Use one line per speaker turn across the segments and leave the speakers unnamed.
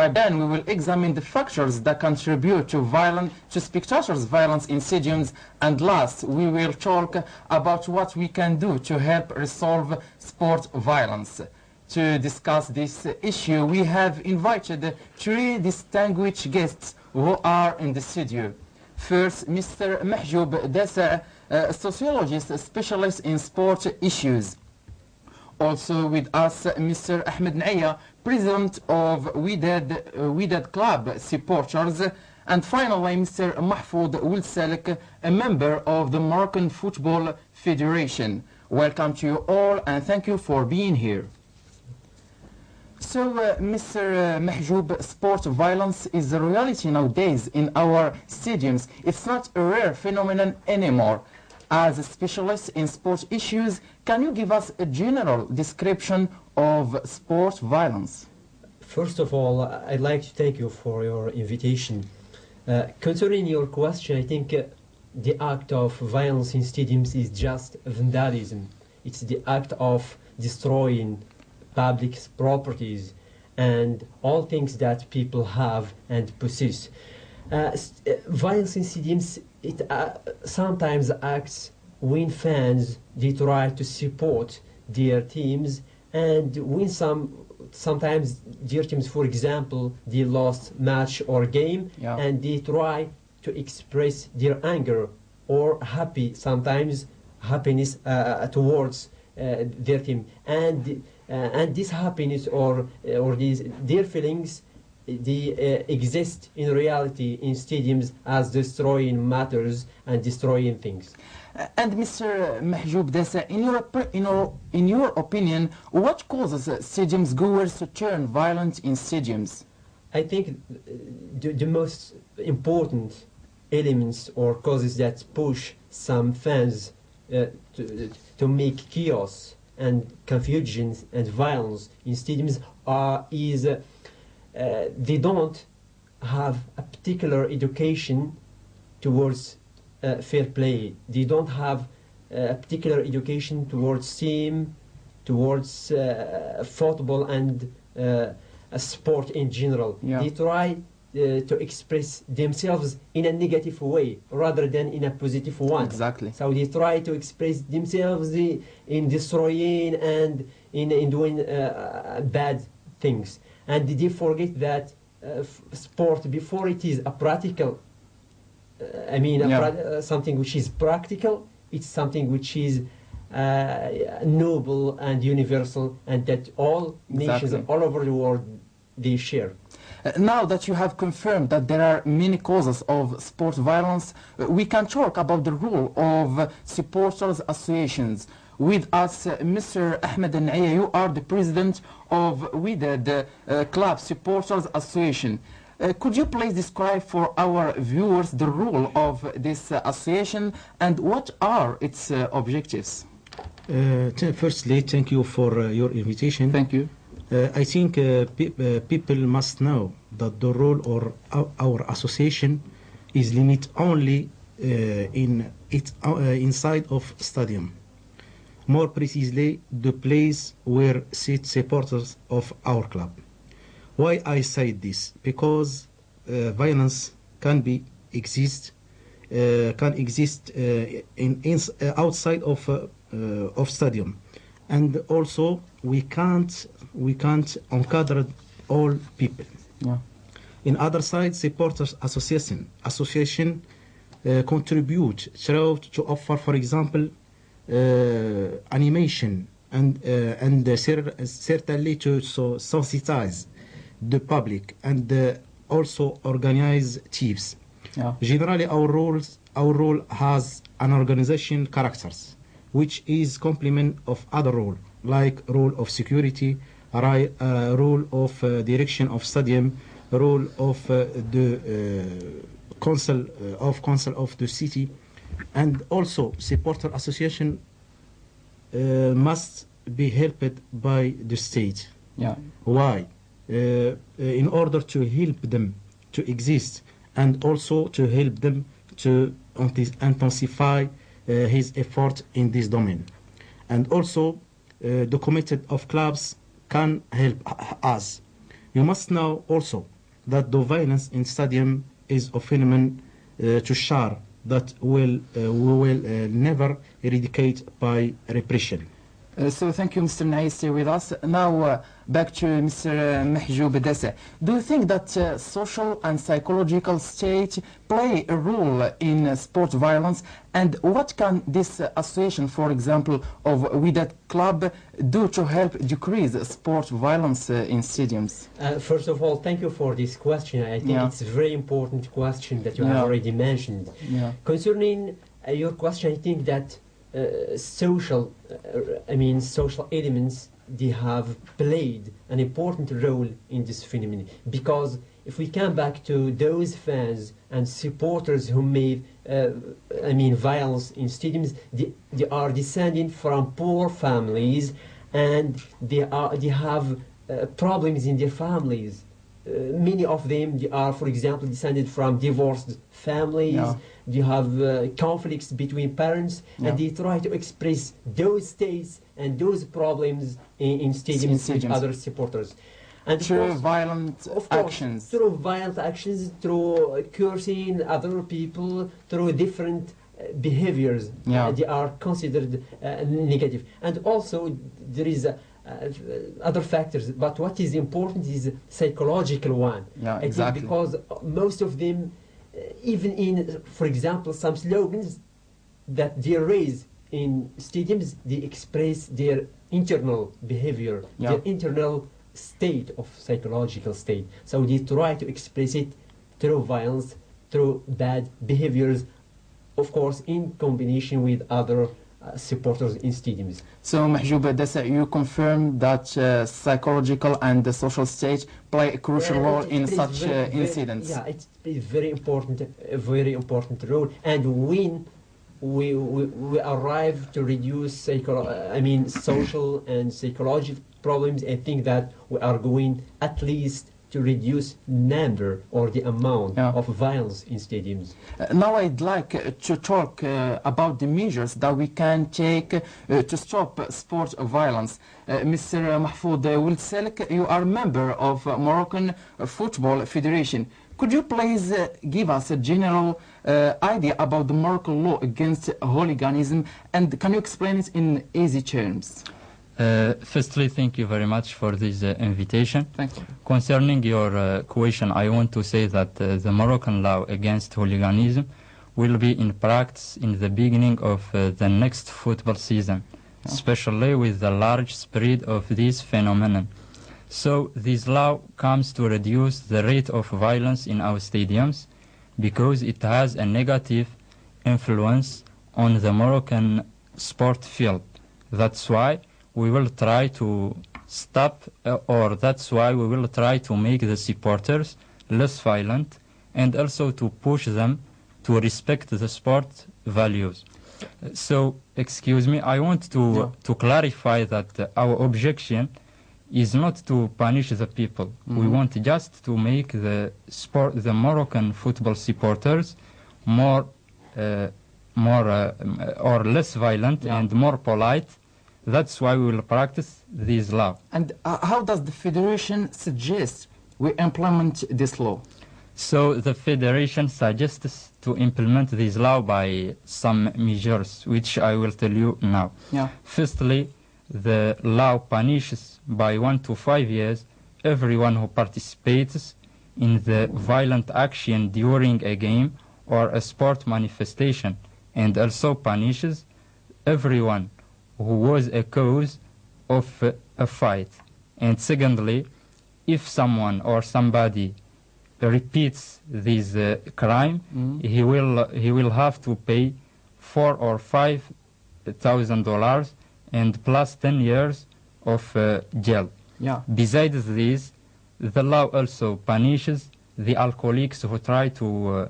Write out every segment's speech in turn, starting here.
Then we will examine the factors that contribute to spectators' violence in stadiums, and last we will talk about what we can do to help resolve sport violence. To discuss this issue, we have invited three distinguished guests who are in the studio. First, Mr. Mahjoub Dassa, a sociologist specialist in sport issues. Also with us, Mr. Ahmed Naya, president of Wydad Club supporters. And finally, Mr. Mahfoud Wilsalik, a member of the Moroccan Football Federation. Welcome to you all and thank you for being here. So, Mr. Mahjoub, sport violence is a reality nowadays in our stadiums. It's not a rare phenomenon anymore. As a specialist in sport issues, can you give us a general description of sport violence?
First of all, I'd like to thank you for your invitation. Concerning your question, I think the act of violence in stadiums is just vandalism. It's the act of destroying public properties and all things that people have and possess. Violence in stadiums, it sometimes acts when fans they try to support their teams, and when sometimes their teams, for example, they lost match or game, and they try to express their anger or happiness towards their team, and this happiness or their feelings, they exist in reality in stadiums as destroying matters and destroying things.
And Mr. Mahjoub Dassa, in your opinion, what causes stadiums goers to turn violent in stadiums?
I think the most important elements or causes that push some fans to make chaos and confusion and violence in stadiums is they don't have a particular education towards fair play. They don't have a particular education towards team, towards football and sport in general. They try to express themselves in a negative way rather than in a positive one.
Exactly.
So they try to express themselves in destroying and in doing bad things. And they forget that sport, before it is a practical, something which is practical, it's something which is noble and universal, and that all nations all over the world, they share.
Now that you have confirmed that there are many causes of sport violence, we can talk about the role of supporters associations. With us, Mr. Ahmed Naya, you are the president of Wydad Club Supporters Association. Could you please describe for our viewers the role of this association and what are its objectives?
Firstly, thank you for your invitation.
Thank you.
I think people must know that the role of our association is limited only inside of stadium. More precisely, the place where sit supporters of our club. Why I say this? Because violence can exist outside of stadium, and also we can't encounter all people. In other side, supporters association contribute to offer, for example, animation and certainly to sensitize the public and also organize teams. Generally, our role has an organization characters, which is complement of other role, like role of security, role of direction of stadium, role of the council of the city, and also supporter association must be helped by the state. Why? In order to help them to exist and also to help them to intensify his effort in this domain. And also the committee of clubs can help us You must know also that the violence in stadium is a phenomenon to share that we will never eradicate by repression.
So thank you, Mr. Naïs, stay with us. Now back to Mr. Mahjoub Dessa. Do you think that social and psychological state play a role in sport violence? And what can this association, for example, of Wydad Club do to help decrease sport violence in stadiums?
First of all, thank you for this question. I think it's a very important question that you have already mentioned. Concerning your question, I think that social elements, they have played an important role in this phenomenon, because if we come back to those fans and supporters who made violence in stadiums, they are descending from poor families, and they have problems in their families. Many of them, they are, for example, descended from divorced families. They have conflicts between parents, and they try to express those states and those problems in stadiums with other supporters. And
through violent actions.
Through violent actions, through cursing other people, through different behaviors. They are considered negative. And also there is other factors, but what is important is psychological one. I think because most of them, even in, for example, some slogans that they raise in stadiums, they express their internal behavior, their internal state of psychological state. So they try to express it through violence, through bad behaviors, of course, in combination with other supporters in stadiums.
So, Mahjoub Dessa, you confirm that psychological and the social state play a crucial role in such incidents?
Yeah, it's a very important role. And when we arrive to reduce social and psychological problems, I think that we are going at least to reduce number or the amount of violence in stadiums.
Now I'd like to talk about the measures that we can take to stop sport violence. Mr. Mahfoud Wilselk, you are a member of Moroccan Football Federation. Could you please give us a general idea about the Moroccan law against hooliganism, and can you explain it in easy terms?
Firstly, thank you very much for this invitation.
Thank you.
Concerning your question, I want to say that the Moroccan law against hooliganism will be in practice in the beginning of the next football season, especially with the large spread of this phenomenon. So this law comes to reduce the rate of violence in our stadiums because it has a negative influence on the Moroccan sport field. That's why we will try to stop, or that's why we will try to make the supporters less violent and also to push them to respect the sport values. So, excuse me, I want to clarify that our objection is not to punish the people. We want just to make the Moroccan football supporters more or less violent and more polite. That's why we will practice this law.
And how does the Federation suggest we implement this law?
So the Federation suggests to implement this law by some measures, which I will tell you now. Firstly, the law punishes by 1 to 5 years everyone who participates in the violent action during a game or a sport manifestation, and also punishes everyone who was a cause of a fight. And secondly, if someone or somebody repeats this crime, he will have to pay $4,000 or $5,000 and plus 10 years of jail. Besides this, the law also punishes the alcoholics who try to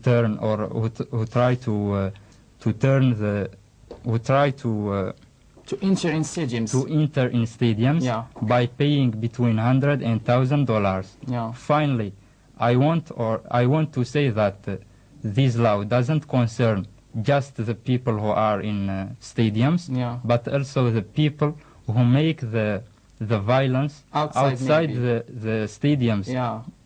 turn or who try to
enter in stadiums.
By paying between $100 and $1,000. Finally, I want to say that this law doesn't concern just the people who are in stadiums, but also the people who make the the violence outside the stadiums,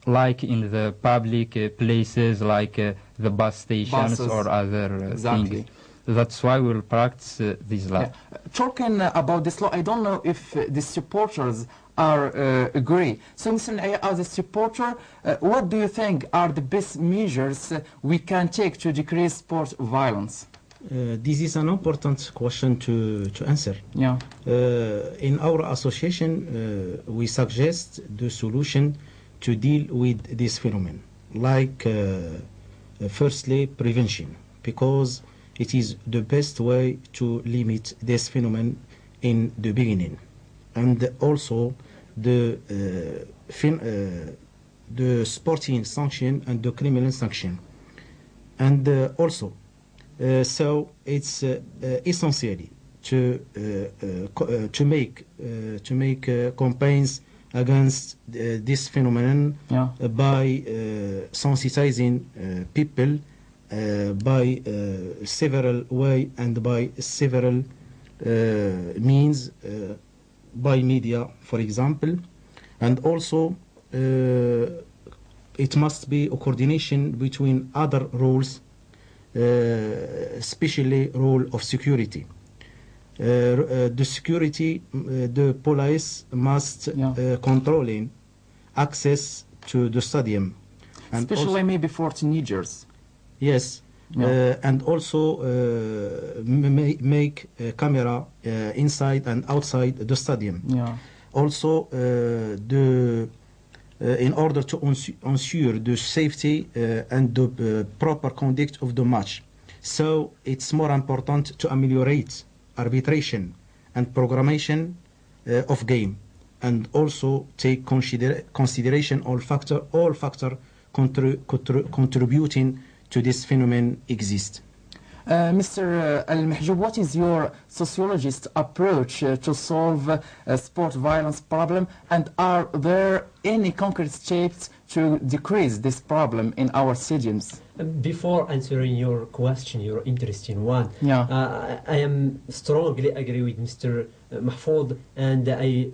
like in the public places, like the bus stations or other things. That's why we'll practice this law.
Talking about this law, I don't know if the supporters are agree. So, Mr. Naya, as a supporter, what do you think are the best measures we can take to decrease sport violence?
This is an important question to answer. In our association, we suggest the solution to deal with this phenomenon, like firstly, prevention, because it is the best way to limit this phenomenon in the beginning, and also the sporting sanction and the criminal sanction, and also so it's essential to make campaigns against this phenomenon by sensitizing people by several way and by several means, by media, for example, and also it must be a coordination between other roles, especially role of security. The security, the police must controlling access to the stadium, and
especially maybe for teenagers.
Yes, and also make a camera inside and outside the stadium. Also, in order to ensure the safety and the proper conduct of the match. So it's more important to ameliorate arbitration and programmation of game, and also take consideration all factor contributing to this phenomenon exist.
Mr. Al-Mahjoub, what is your sociologist approach to solve sport violence problem, and are there any concrete steps to decrease this problem in our stadiums?
Before answering your question, your interesting one, I am strongly agree with Mr. Mahfoud, and I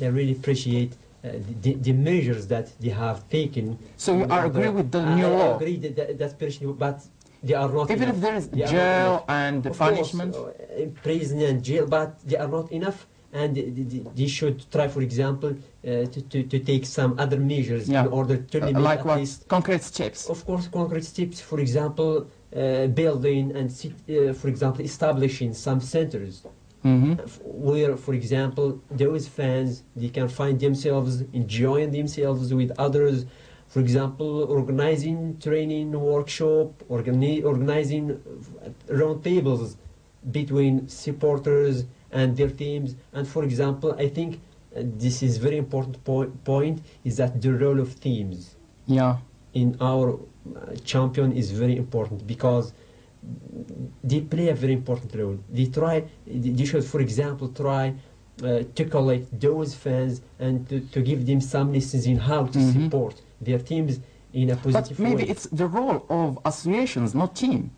really appreciate the measures that they have taken.
So you agree with the new law?
I agree that's but they are not
even
enough.
If there is jail and punishment?
Prison and jail, but they are not enough, and they should try, for example, to take some other measures in order to limit
like
at
what?
Least,
concrete steps?
Of course, concrete steps, for example, building and, for example, establishing some centers where, for example, those fans, they can find themselves, enjoying themselves with others. For example, organizing training workshop, organizing round tables between supporters and their teams. And for example, I think this is very important point is that the role of teams in our champion is very important, because they play a very important role. They should, for example, try to collect those fans and to give them some lessons in how to support their teams in a positive way.
But maybe it's the role of associations, not team.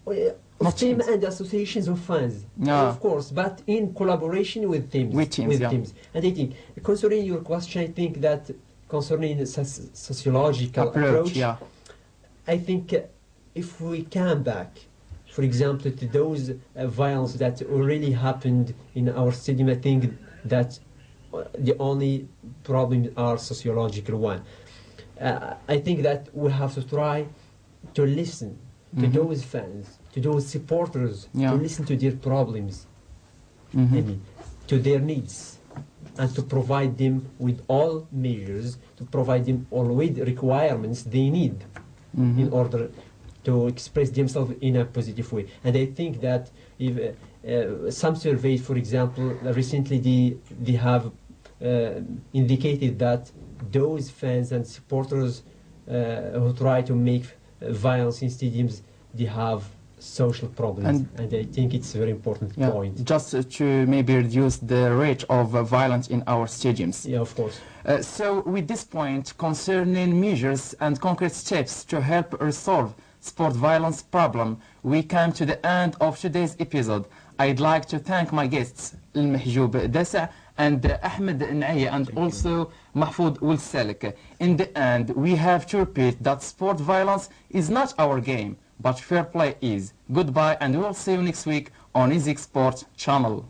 Of team and associations of fans, of course, but in collaboration with teams. Teams. And I think, concerning your question, I think that concerning the sociological approach, I think if we come back, for example, to those violence that really happened in our stadium, I think that the only problem are sociological one. I think that we have to try to listen to those fans, to those supporters, to listen to their problems, I mean, to their needs, and to provide them with all measures, to provide them all with requirements they need in order to express themselves in a positive way. And I think that if some surveys, for example, recently they have indicated that those fans and supporters who try to make violence in stadiums, they have social problems, and I think it's a very important point.
Just to maybe reduce the rate of violence in our stadiums.
Yeah, of course.
So with this point concerning measures and concrete steps to help resolve sport violence problem, we come to the end of today's episode. I'd like to thank my guests, Al-Mahjoub Dasa and Ahmed Naya, and also Mahfoud Ulsalik. In the end, we have to repeat that sport violence is not our game, but fair play is. Goodbye, and we'll see you next week on Easy Sport channel.